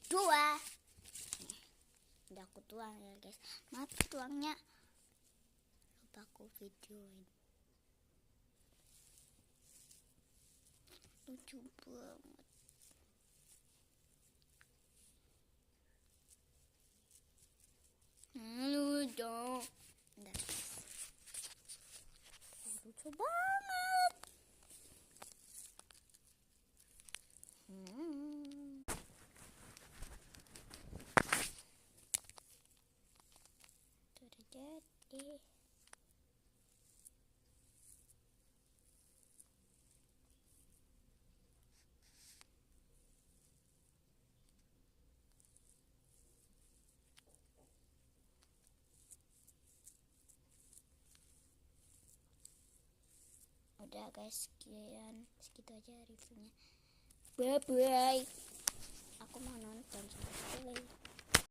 dua. Udah aku tuang ya guys. Maaf tuangnya lupa aku videoin. Lucu banget. Lucu. Bentar. Lucu banget. Sudah jadi. Udah guys, segitu aja reviewnya. Bye bye. Aku mau